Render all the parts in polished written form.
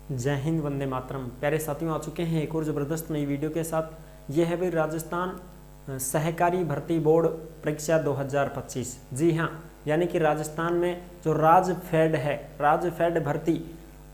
जय हिंद, वंदे मातरम। प्यारे साथियों, आ चुके हैं एक और ज़बरदस्त नई वीडियो के साथ। ये है भाई राजस्थान सहकारी भर्ती बोर्ड परीक्षा 2025। जी हाँ, यानी कि राजस्थान में जो राजफेड है, राजफेड भर्ती,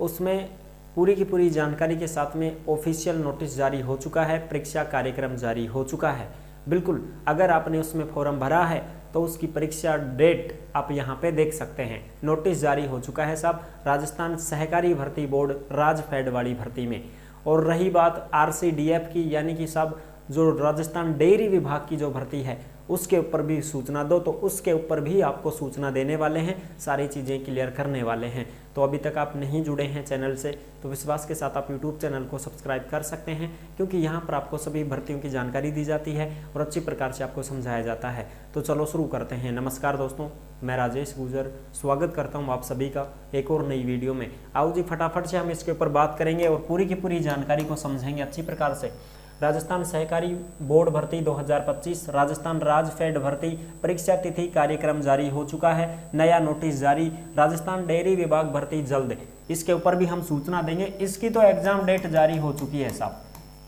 उसमें पूरी की पूरी जानकारी के साथ में ऑफिशियल नोटिस जारी हो चुका है, परीक्षा कार्यक्रम जारी हो चुका है। बिल्कुल, अगर आपने उसमें फॉर्म भरा है तो उसकी परीक्षा डेट आप यहाँ पे देख सकते हैं। नोटिस जारी हो चुका है साहब, राजस्थान सहकारी भर्ती बोर्ड राजफेड वाली भर्ती में। और रही बात RCDF की, यानी कि साहब जो राजस्थान डेयरी विभाग की जो भर्ती है उसके ऊपर भी सूचना दो, तो उसके ऊपर भी आपको सूचना देने वाले हैं, सारी चीज़ें क्लियर करने वाले हैं। तो अभी तक आप नहीं जुड़े हैं चैनल से तो विश्वास के साथ आप यूट्यूब चैनल को सब्सक्राइब कर सकते हैं, क्योंकि यहाँ पर आपको सभी भर्तियों की जानकारी दी जाती है और अच्छी प्रकार से आपको समझाया जाता है। तो चलो शुरू करते हैं। नमस्कार दोस्तों, मैं राजेश गुजर स्वागत करता हूँ आप सभी का एक और नई वीडियो में। आओ जी, फटाफट से हम इसके ऊपर बात करेंगे और पूरी की पूरी जानकारी को समझेंगे अच्छी प्रकार से। राजस्थान सहकारी बोर्ड भर्ती 2025, राजस्थान राजफेड भर्ती परीक्षा तिथि कार्यक्रम जारी हो चुका है, नया नोटिस जारी। राजस्थान डेयरी विभाग भर्ती जल्द, इसके ऊपर भी हम सूचना देंगे। इसकी तो एग्जाम डेट जारी हो चुकी है साहब,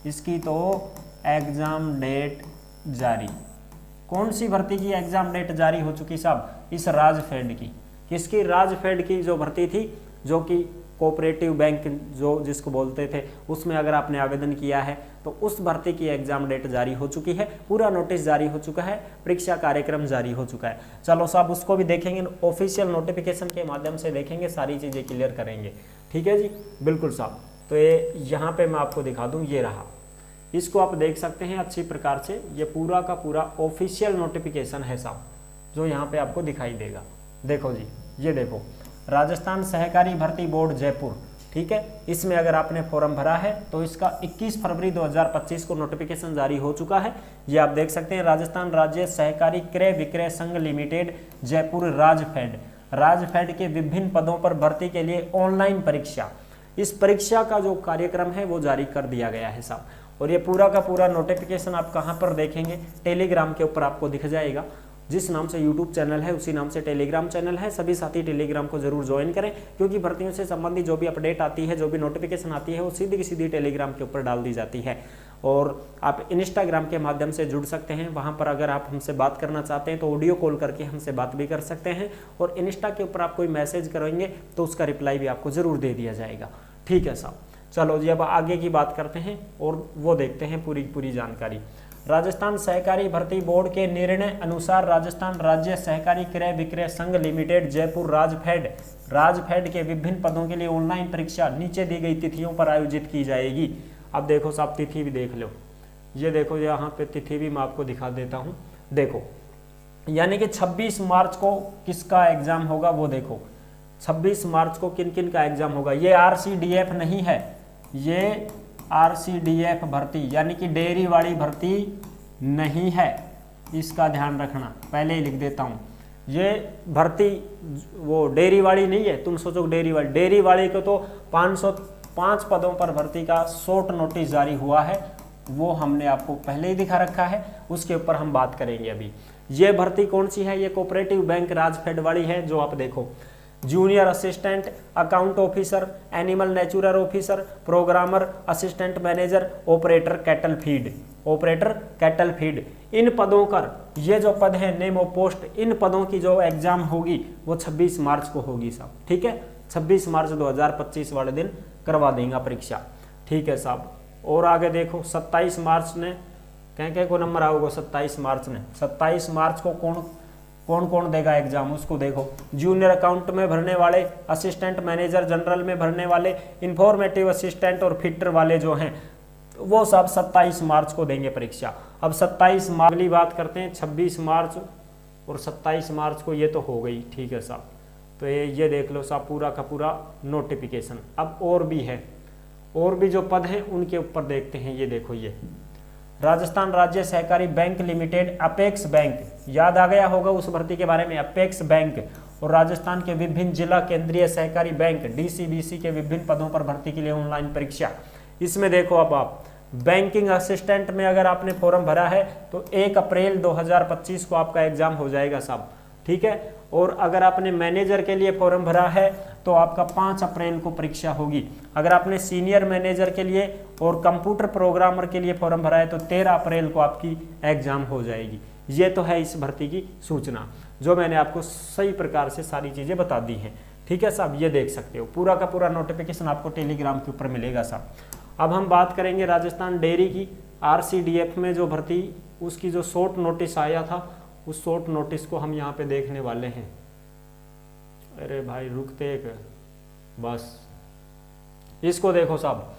इसकी तो एग्जाम डेट जारी। कौन सी भर्ती की एग्जाम डेट जारी हो चुकी साहब? इस राजफेड की। किसकी? राजफेड की जो भर्ती थी, जो कि कोऑपरेटिव बैंक जो जिसको बोलते थे, उसमें अगर आपने आवेदन किया है तो उस भर्ती की एग्जाम डेट जारी हो चुकी है, पूरा नोटिस जारी हो चुका है, परीक्षा कार्यक्रम जारी हो चुका है। चलो साहब, उसको भी देखेंगे, ऑफिशियल नोटिफिकेशन के माध्यम से देखेंगे, सारी चीज़ें क्लियर करेंगे। ठीक है जी, बिल्कुल साहब। तो ये यहाँ पे मैं आपको दिखा दूँ, ये रहा, इसको आप देख सकते हैं अच्छी प्रकार से। ये पूरा का पूरा ऑफिशियल नोटिफिकेशन है साहब, जो यहाँ पे आपको दिखाई देगा। देखो जी, ये देखो, राजस्थान सहकारी भर्ती बोर्ड जयपुर। ठीक है, इसमें अगर आपने फॉर्म भरा है तो इसका 21 फरवरी 2025 को नोटिफिकेशन जारी हो चुका है। ये आप देख सकते हैं, राजस्थान राज्य सहकारी क्रय विक्रय संघ लिमिटेड जयपुर राजफेड। राजफेड के विभिन्न पदों पर भर्ती के लिए ऑनलाइन परीक्षा, इस परीक्षा का जो कार्यक्रम है वो जारी कर दिया गया है साहब। और ये पूरा का पूरा नोटिफिकेशन आप कहाँ पर देखेंगे? टेलीग्राम के ऊपर आपको दिख जाएगा। जिस नाम से यूट्यूब चैनल है उसी नाम से टेलीग्राम चैनल है। सभी साथी टेलीग्राम को जरूर ज्वाइन करें, क्योंकि भर्तियों से संबंधित जो भी अपडेट आती है, जो भी नोटिफिकेशन आती है, वो सीधी की सीधी टेलीग्राम के ऊपर डाल दी जाती है। और आप इंस्टाग्राम के माध्यम से जुड़ सकते हैं, वहाँ पर अगर आप हमसे बात करना चाहते हैं तो ऑडियो कॉल करके हमसे बात भी कर सकते हैं। और इंस्टा के ऊपर आप कोई मैसेज करेंगे तो उसका रिप्लाई भी आपको जरूर दे दिया जाएगा। ठीक है साहब, चलो जी, अब आगे की बात करते हैं और वो देखते हैं पूरी पूरी जानकारी। राजस्थान सहकारी भर्ती बोर्ड के निर्णय अनुसार राजस्थान राज्य सहकारी क्रय विक्रय संघ लिमिटेड जयपुर राजफेड के विभिन्न पदों के लिए ऑनलाइन परीक्षा नीचे दी गई तिथियों पर आयोजित की जाएगी। अब देखो साहब, तिथि भी देख लो, ये देखो, यहाँ पे तिथि भी मैं आपको दिखा देता हूँ। देखो, यानी कि 26 मार्च को किसका एग्जाम होगा वो देखो, 26 मार्च को किन किन का एग्जाम होगा। ये RCDF नहीं है, ये RCDF भर्ती यानी कि डेयरी वाली भर्ती नहीं है, इसका ध्यान रखना, पहले ही लिख देता हूँ। ये भर्ती वो डेयरी वाली नहीं है, तुम सोचो डेयरी वाली को तो 505 पदों पर भर्ती का शॉर्ट नोटिस जारी हुआ है, वो हमने आपको पहले ही दिखा रखा है, उसके ऊपर हम बात करेंगे अभी। ये भर्ती कौन सी है? ये कोऑपरेटिव बैंक राजफेड वाली है, जो आप देखो, junior assistant account officer, animal natural officer, programmer, assistant manager, operator cattle feed. इन पदों पर, ये जो पद है नेम ऑफ पोस्ट, इन पदों की जो एग्जाम होगी वो 26 मार्च को होगी साहब। ठीक है, 26 मार्च 2025 वाले दिन करवा देंगे परीक्षा। ठीक है साहब, और आगे देखो, 27 मार्च ने कह को नंबर आओगे, 27 मार्च ने, 27 मार्च को कौन कौन देगा एग्जाम उसको देखो। जूनियर अकाउंट में भरने वाले, असिस्टेंट मैनेजर जनरल में भरने वाले, इंफॉर्मेटिव असिस्टेंट और फिटर वाले जो हैं वो सब 27 मार्च को देंगे परीक्षा। अब 27 मार्च, अगली बात करते हैं 26 मार्च और 27 मार्च को, ये तो हो गई। ठीक है साहब, तो ये देख लो साहब, पूरा का पूरा नोटिफिकेशन। अब और भी है, और भी जो पद हैं उनके ऊपर देखते हैं। ये देखो, ये राजस्थान राज्य सहकारी बैंक लिमिटेड अपेक्स बैंक, याद आ गया होगा उस भर्ती के बारे में, अपेक्स बैंक। और राजस्थान के विभिन्न जिला केंद्रीय सहकारी बैंक DCBC के विभिन्न पदों पर भर्ती के लिए ऑनलाइन परीक्षा। इसमें देखो, अब आप बैंकिंग असिस्टेंट में अगर आपने फॉर्म भरा है तो 1 अप्रैल 2025 को आपका एग्जाम हो जाएगा साहब। ठीक है, और अगर आपने मैनेजर के लिए फॉर्म भरा है तो आपका 5 अप्रैल को परीक्षा होगी। अगर आपने सीनियर मैनेजर के लिए और कंप्यूटर प्रोग्रामर के लिए फॉर्म भरा है तो 13 अप्रैल को आपकी एग्जाम हो जाएगी। ये तो है इस भर्ती की सूचना, जो मैंने आपको सही प्रकार से सारी चीज़ें बता दी हैं। ठीक है साहब, ये देख सकते हो पूरा का पूरा नोटिफिकेशन आपको टेलीग्राम के ऊपर मिलेगा साहब। अब हम बात करेंगे राजस्थान डेयरी की। RCDF में जो भर्ती उसकी जो शॉर्ट नोटिस आया था, उस शॉर्ट नोटिस को हम यहाँ पे देखने वाले हैं। अरे भाई रुकते एक, बस इसको देखो साहब,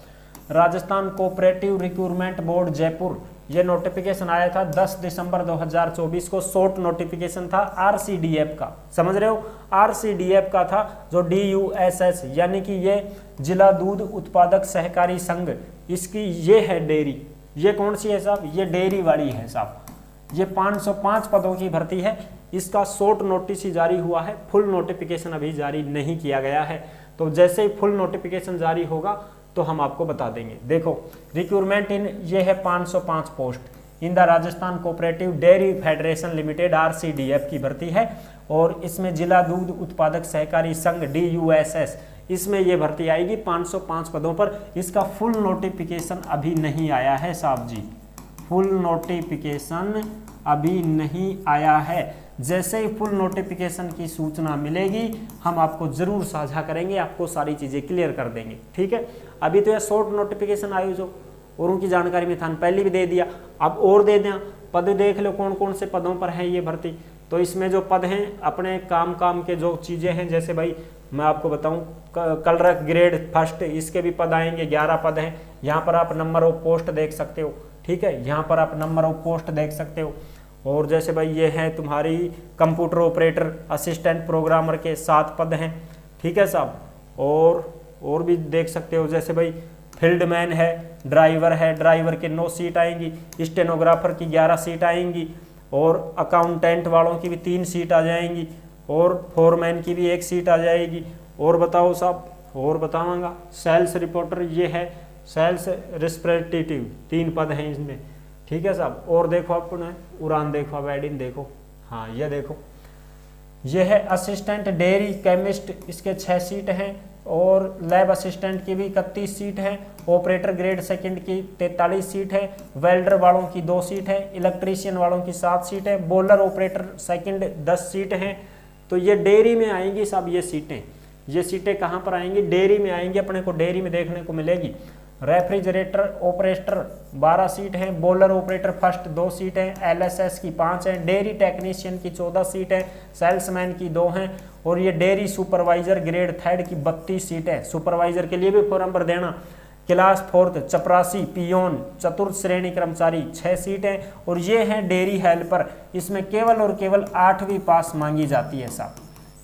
Rajasthan cooperative recruitment board Jaipur, ये नोटिफिकेशन आया था 10 दिसंबर 2024 को। शॉर्ट नोटिफिकेशन था RCDF का, समझ रहे हो, RCDF का था, जो DUSS यानी कि ये जिला दूध उत्पादक सहकारी संघ, इसकी ये है डेयरी। ये कौन सी है साहब, ये डेयरी वाली है साहब। ये 505 पदों की भर्ती है। इसका शॉर्ट नोटिस ही जारी हुआ है, फुल नोटिफिकेशन अभी जारी नहीं किया गया है। तो जैसे ही फुल नोटिफिकेशन जारी होगा तो हम आपको बता देंगे। देखो रिक्रूटमेंट इन, ये है 505 post in the Rajasthan cooperative dairy federation limited RCDF की भर्ती है। और इसमें जिला दूध उत्पादक सहकारी संघ DUSS, इसमें ये भर्ती आएगी 505 पदों पर। इसका फुल नोटिफिकेशन अभी नहीं आया है साहब जी, फुल नोटिफिकेशन अभी नहीं आया है। जैसे ही फुल नोटिफिकेशन की सूचना मिलेगी हम आपको जरूर साझा करेंगे, आपको सारी चीजें क्लियर कर देंगे। ठीक है, अभी तो यह शॉर्ट नोटिफिकेशन आई जो, और उनकी जानकारी में था पहले भी दे दिया, अब और दे दें। पद देख लो कौन कौन से पदों पर है ये भर्ती। तो इसमें जो पद हैं अपने काम के जो चीजें हैं, जैसे भाई मैं आपको बताऊं क्लर्क ग्रेड फर्स्ट, इसके भी पद आएंगे, 11 पद हैं। यहाँ पर आप नंबर ऑफ पोस्ट देख सकते हो। ठीक है, यहाँ पर आप नंबर ऑफ पोस्ट देख सकते हो। और जैसे भाई ये है तुम्हारी कंप्यूटर ऑपरेटर असिस्टेंट प्रोग्रामर के 7 पद हैं। ठीक है साहब, और भी देख सकते हो, जैसे भाई फील्डमैन है, ड्राइवर के 9 सीट आएंगी, स्टेनोग्राफर की 11 सीट आएंगी, और अकाउंटेंट वालों की भी 3 सीट आ जाएंगी, और फोरमैन की भी 1 सीट आ जाएगी। और बताओ साहब, और बताऊंगा सेल्स रिपोर्टर ये है, सेल्स रिप्रेजेंटेटिव 3 पद हैं इसमें। ठीक है साहब, और देखो अपने उड़ान देखो, वेडिंग देखो, हाँ ये देखो, ये है असिस्टेंट डेयरी केमिस्ट, इसके 6 सीट हैं, और लैब असिस्टेंट की भी 31 सीट है, ऑपरेटर ग्रेड सेकंड की 43 सीट है, वेल्डर वालों की 2 सीट है, इलेक्ट्रीशियन वालों की 7 सीट है, बॉलर ऑपरेटर सेकंड 10 सीट हैं। तो ये डेयरी में आएंगी साहब, ये सीटें कहाँ पर आएंगी, डेयरी में आएंगी, अपने को डेयरी में देखने को मिलेगी। रेफ्रिजरेटर ऑपरेटर 12 सीट हैं, बॉलर ऑपरेटर फर्स्ट 2 सीट हैं, LSS की 5 हैं, डेयरी टेक्नीशियन की 14 सीट है, सेल्समैन की 2 हैं, और ये डेयरी सुपरवाइजर ग्रेड थर्ड की 32 सीट है। सुपरवाइजर के लिए भी फॉर्म भर देना। क्लास 4 चपरासी पियोन चतुर्थ श्रेणी कर्मचारी 6 सीट हैं, और ये हैं डेयरी हेल्पर, इसमें केवल और केवल 8वीं पास मांगी जाती है साहब,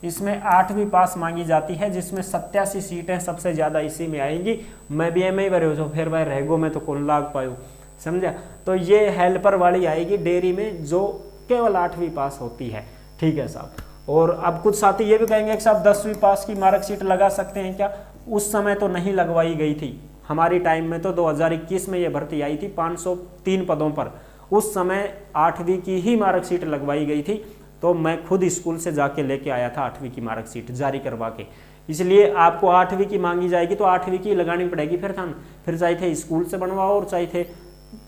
इसमें 8वीं पास मांगी जाती है, जिसमें 87 सीटें सबसे ज़्यादा इसी में आएंगी। मैं भी MA भरे हो, फिर भाई रहेगो में तो कौन लाग पायो, समझा। तो ये हेल्पर वाली आएगी डेयरी में, जो केवल 8वीं पास होती है। ठीक है साहब, और अब कुछ साथी ये भी कहेंगे कि साहब 10वीं पास की मार्कशीट लगा सकते हैं क्या? उस समय तो नहीं लगवाई गई थी, हमारी टाइम में तो 2021 में ये भर्ती आई थी 503 पदों पर, उस समय 8वीं की ही मार्कशीट लगवाई गई थी। तो मैं खुद स्कूल से जाके लेके आया था 8वीं की मार्कशीट जारी करवा के, इसलिए आपको 8वीं की मांगी जाएगी तो 8वीं की लगानी पड़ेगी। फिर चाहे थे स्कूल से बनवाओ और चाहे थे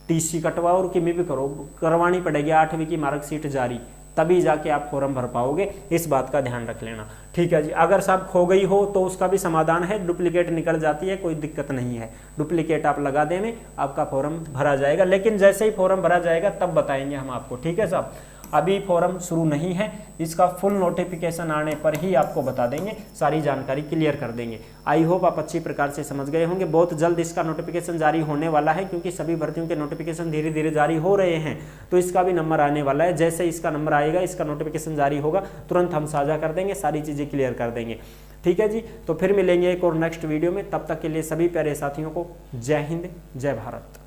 TC कटवाओ और किमी भी करो, करवानी पड़ेगी 8वीं की मार्कशीट जारी, तभी जाके आप फॉर्म भर पाओगे। इस बात का ध्यान रख लेना। ठीक है जी, अगर साहब खो गई हो तो उसका भी समाधान है, डुप्लीकेट निकल जाती है, कोई दिक्कत नहीं है, डुप्लीकेट आप लगा देंगे, आपका फॉर्म भरा जाएगा। लेकिन जैसे ही फॉर्म भरा जाएगा तब बताएंगे हम आपको। ठीक है साहब, अभी फॉर्म शुरू नहीं है, इसका फुल नोटिफिकेशन आने पर ही आपको बता देंगे, सारी जानकारी क्लियर कर देंगे। आई होप आप अच्छी प्रकार से समझ गए होंगे। बहुत जल्द इसका नोटिफिकेशन जारी होने वाला है, क्योंकि सभी भर्तियों के नोटिफिकेशन धीरे धीरे जारी हो रहे हैं, तो इसका भी नंबर आने वाला है। जैसे इसका नंबर आएगा, इसका नोटिफिकेशन जारी होगा, तुरंत हम साझा कर देंगे, सारी चीज़ें क्लियर कर देंगे। ठीक है जी, तो फिर मिलेंगे एक और नेक्स्ट वीडियो में। तब तक के लिए सभी प्यारे साथियों को जय हिंद, जय भारत।